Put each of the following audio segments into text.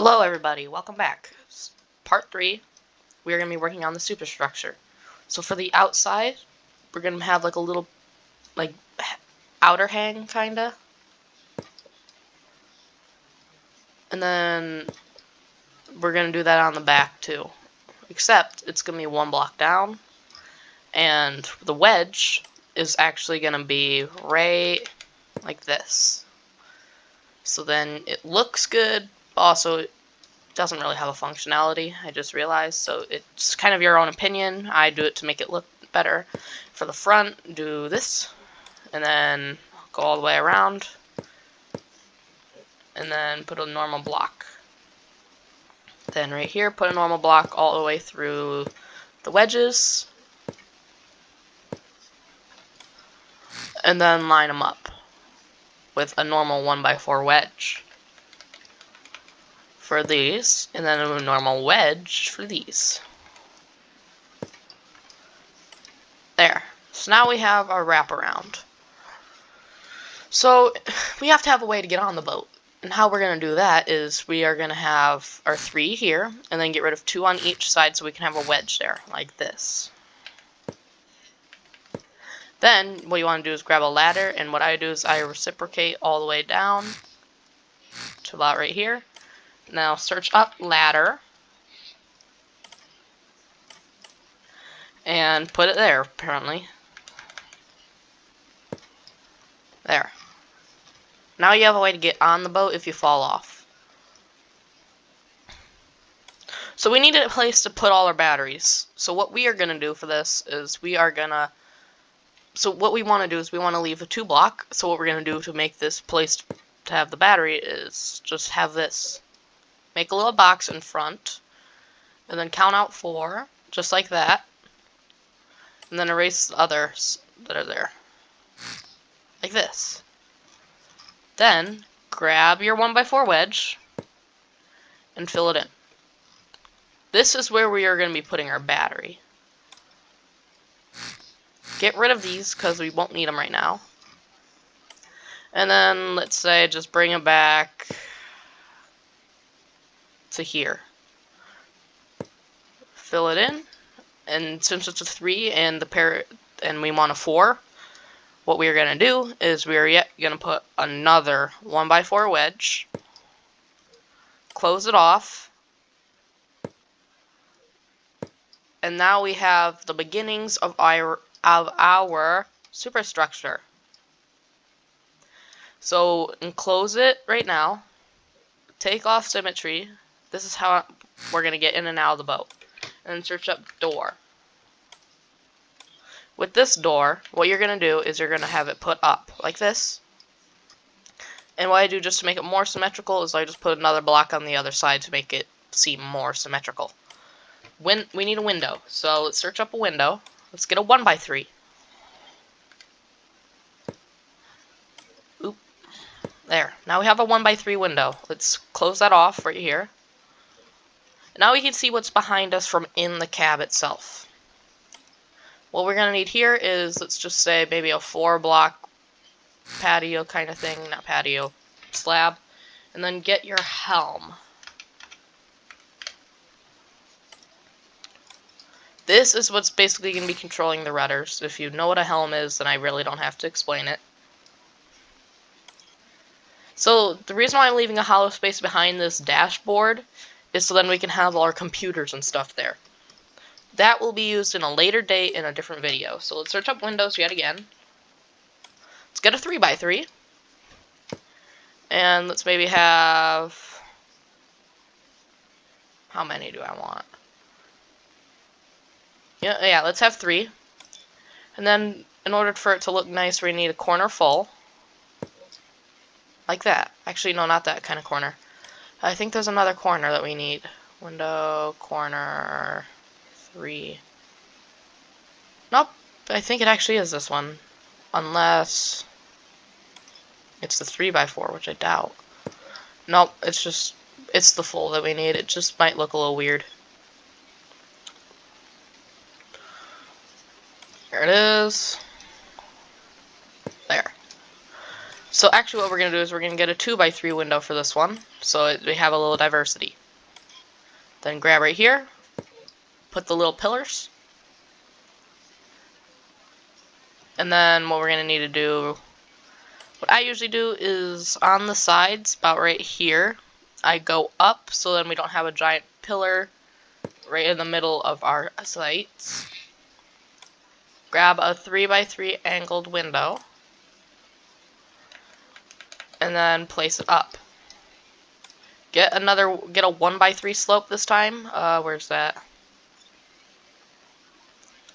Hello everybody, welcome back. Part 3, we are going to be working on the superstructure. So for the outside, we're going to have like a little, like, outer hang, kinda. And then we're going to do that on the back too. Except, it's going to be one block down. And the wedge is actually going to be right like this. So then it looks good, but also doesn't really have a functionality, I just realized, so it's kind of your own opinion. I do it to make it look better. For the front, do this, and then go all the way around, and then put a normal block. Then right here, put a normal block all the way through the wedges, and then line them up with a normal 1x4 wedge for these, and then a normal wedge for these. There. So now we have our wraparound. So we have to have a way to get on the boat. And how we're going to do that is we are going to have our 3 here, and then get rid of 2 on each side so we can have a wedge there, like this. Then what you want to do is grab a ladder, and what I do is I reciprocate all the way down to about right here. Now search up ladder, and put it there, apparently. There. Now you have a way to get on the boat if you fall off. So we needed a place to put all our batteries. So what we are going to do for this is we want to leave a 2 block. So what we're going to do to make this place to have the battery is just have this. Make a little box in front, and then count out 4, just like that. And then erase the others that are there. Like this. Then, grab your 1x4 wedge and fill it in. This is where we are going to be putting our battery. Get rid of these because we won't need them right now. And then, let's say, just bring it back to here. Fill it in. And since it's a 3 and we want a 4, what we are going to do is we are yet going to put another 1x4 wedge, close it off, and now we have the beginnings of our superstructure. So enclose it right now, take off symmetry. This is how we're going to get in and out of the boat. And then search up door. With this door, what you're going to do is you're going to have it put up like this. And what I do just to make it more symmetrical is I just put another block on the other side to make it seem more symmetrical. We need a window, so let's search up a window. Let's get a 1x3. Oop. There. Now we have a 1x3 window. Let's close that off right here. Now we can see what's behind us from in the cab itself. What we're going to need here is, let's just say, maybe a 4-block patio kind of thing, not patio, slab. And then get your helm. This is what's basically going to be controlling the rudders. If you know what a helm is, then I really don't have to explain it. So the reason why I'm leaving a hollow space behind this dashboard is so then we can have all our computers and stuff there. That will be used in a later date in a different video. So let's search up Windows yet again. Let's get a 3x3. And let's maybe have... How many do I want? Yeah, let's have 3. And then, in order for it to look nice, we need a corner full. Like that. Actually, no, not that kind of corner. I think there's another corner that we need. Window, corner... 3. Nope, I think it actually is this one. Unless it's the 3x4, which I doubt. Nope, it's the full that we need. It just might look a little weird. There it is. There. So actually what we're going to do is we're going to get a 2x3 window for this one, so we have a little diversity. Then grab right here, put the little pillars, and then what we're going to need to do, what I usually do is on the sides, about right here, I go up so then we don't have a giant pillar right in the middle of our sites. Grab a 3x3 angled window, and then place it up. Get a 1x3 slope this time. Where's that?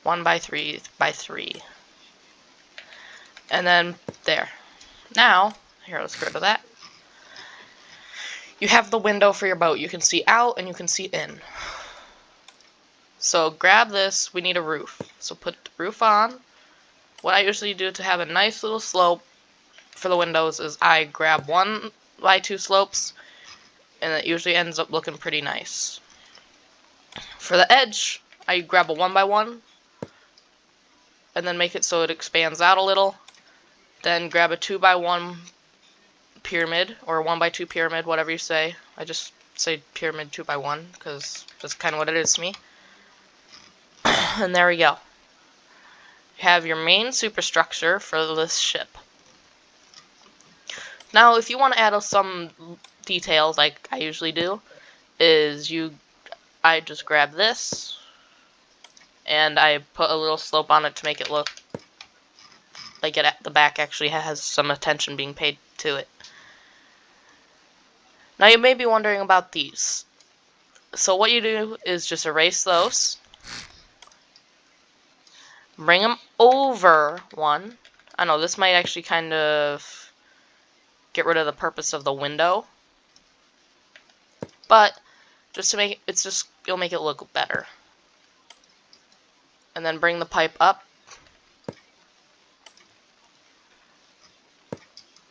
1x3x3. And then there. Now, here, let's go to that. You have the window for your boat. You can see out and you can see in. So grab this. We need a roof. So put the roof on. What I usually do to have a nice little slope for the windows is I grab 1x2 slopes, and it usually ends up looking pretty nice. For the edge, I grab a 1x1 and then make it so it expands out a little. Then grab a 2x1 pyramid, or 1x2 pyramid, whatever you say. I just say pyramid 2x1 because that's kind of what it is to me. And there we go. You have your main superstructure for this ship. Now, if you want to add some details, like I usually do, I just grab this and I put a little slope on it to make it look like the back actually has some attention being paid to it. Now you may be wondering about these. So what you do is just erase those, bring them over one. I know this might actually kind of get rid of the purpose of the window, but just to make it'll make it look better. And then bring the pipe up,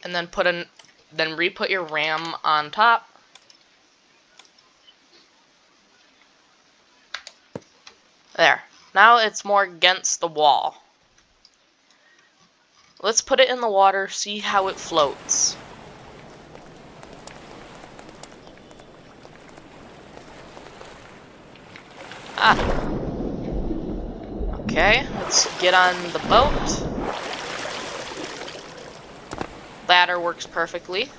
and then re-put your ram on top. There. Now it's more against the wall. Let's put it in the water, see how it floats. Okay, let's get on the boat. Ladder works perfectly.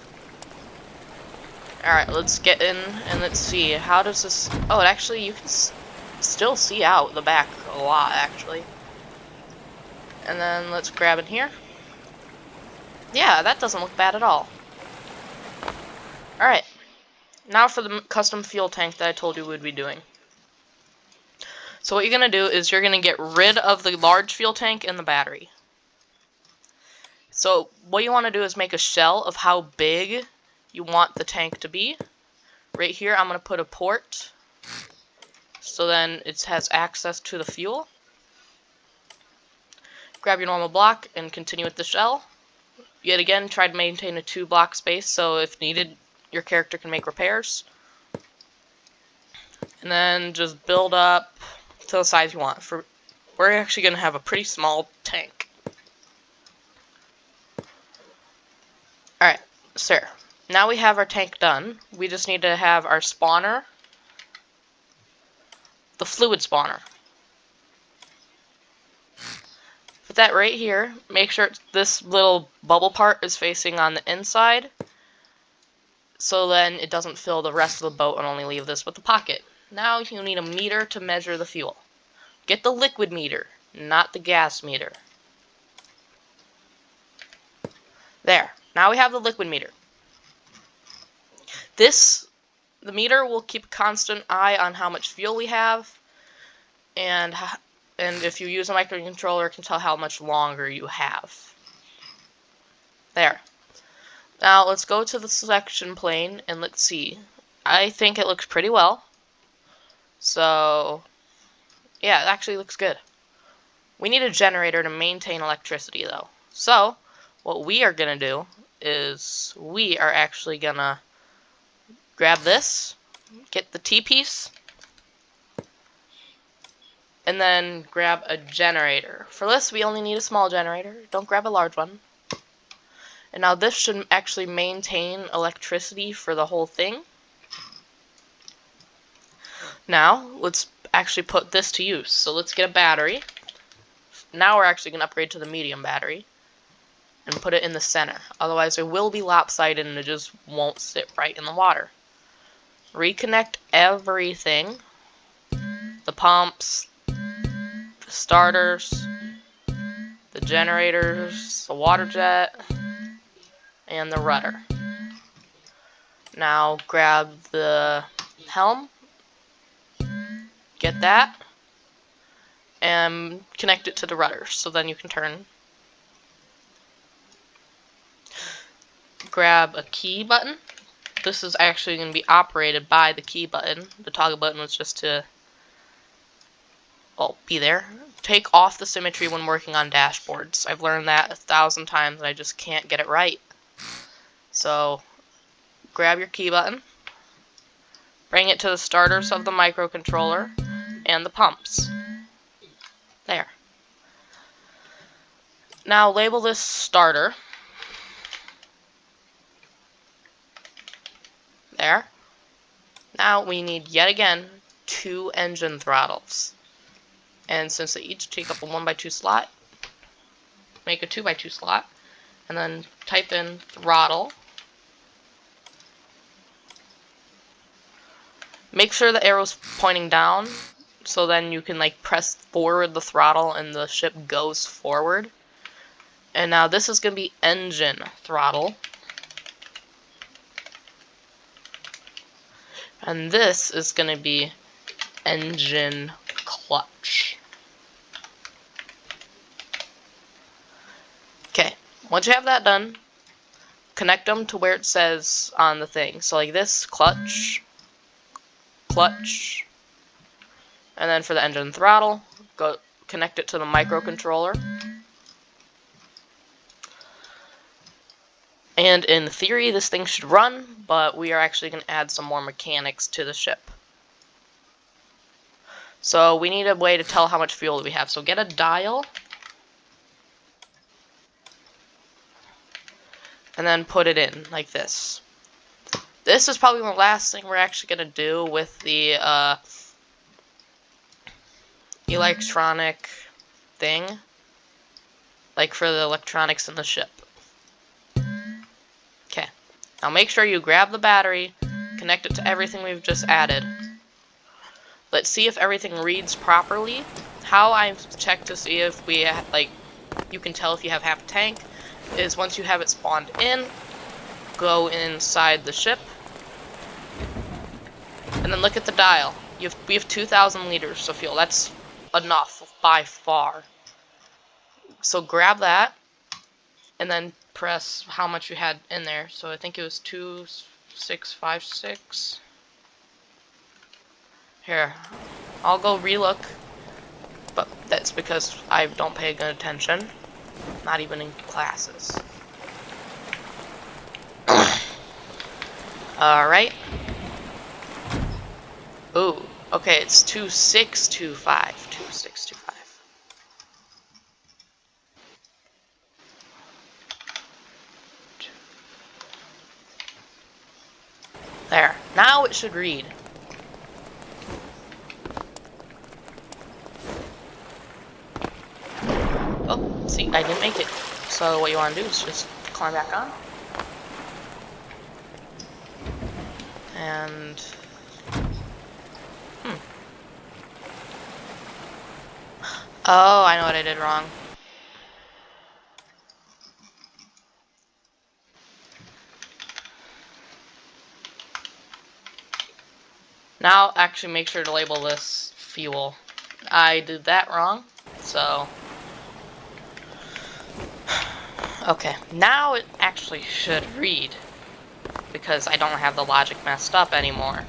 Alright, let's get in and let's see. How does this... Oh, actually, you can still see out the back a lot, actually. And then let's grab in here. Yeah, that doesn't look bad at all. Alright, now for the custom fuel tank that I told you we'd be doing. So what you're going to do is you're going to get rid of the large fuel tank and the battery. So what you want to do is make a shell of how big you want the tank to be. Right here I'm going to put a port, so then it has access to the fuel. Grab your normal block and continue with the shell. Yet again, try to maintain a 2-block space so if needed your character can make repairs. And then just build up to the size you want. We're actually going to have a pretty small tank. Alright, so now we have our tank done. We just need to have our spawner, the fluid spawner. Put that right here. Make sure this little bubble part is facing on the inside, so then it doesn't fill the rest of the boat and only leave this with the pocket. Now you need a meter to measure the fuel. Get the liquid meter, not the gas meter. There. Now we have the liquid meter. The meter will keep a constant eye on how much fuel we have, and if you use a microcontroller, it can tell how much longer you have. There. Now let's go to the selection plane and let's see. I think it looks pretty well. So, yeah, it actually looks good. We need a generator to maintain electricity, though. So, what we are going to do is we are actually going to grab this, get the T-piece, and then grab a generator. For this, we only need a small generator. Don't grab a large one. And now this should actually maintain electricity for the whole thing. Now, let's actually put this to use. So let's get a battery. Now we're actually going to upgrade to the medium battery and put it in the center. Otherwise it will be lopsided and it just won't sit right in the water. Reconnect everything. The pumps, the starters, the generators, the water jet, and the rudder. Now grab the helm, get that, and connect it to the rudder, so then you can turn. Grab a key button. This is actually going to be operated by the key button. The toggle button was just to be there. Take off the symmetry when working on dashboards. I've learned that 1,000 times and I just can't get it right. So grab your key button, bring it to the starters of the microcontroller and the pumps. There. Now label this starter. There. Now we need yet again 2 engine throttles. And since they each take up a 1x2 slot, make a 2x2 slot, and then type in throttle. Make sure the arrow's pointing down, so then you can like press forward the throttle and the ship goes forward. And now this is going to be engine throttle. And this is going to be engine clutch. Okay, once you have that done, connect them to where it says on the thing. So like this, clutch, clutch, and then for the engine throttle, go connect it to the microcontroller. And in theory, this thing should run, but we are actually going to add some more mechanics to the ship. So we need a way to tell how much fuel we have. So get a dial, and then put it in like this. This is probably the last thing we're actually going to do with the electronic thing, like for the electronics in the ship. Okay, now make sure you grab the battery, connect it to everything we've just added. Let's see if everything reads properly. How I've checked to see if we you can tell if you have half a tank, is once you have it spawned in, go inside the ship, and then look at the dial. We have 2,000 liters of fuel. That's enough by far. So grab that, and then press how much you had in there. So I think it was 2656. Here, I'll go relook, but that's because I don't pay good attention, not even in classes. Alright. Ooh, okay, it's 2625. 2625. There. Now it should read. Oh, see, I didn't make it. So what you want to do is just climb back on. And... Oh, I know what I did wrong. Now, actually make sure to label this fuel. I did that wrong, so... Okay, now it actually should read, because I don't have the logic messed up anymore.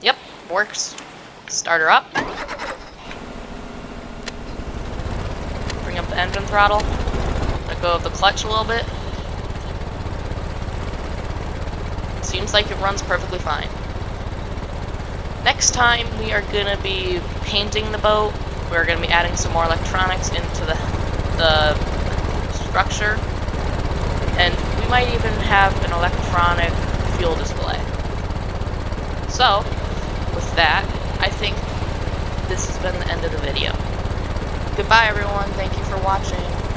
Yep, works. Start her up. Bring up the engine throttle. Let go of the clutch a little bit. Seems like it runs perfectly fine. Next time we are going to be painting the boat. We're going to be adding some more electronics into the structure. And we might even have an electronic fuel display. So, with that, I think this has been the end of the video. Goodbye everyone, thank you for watching.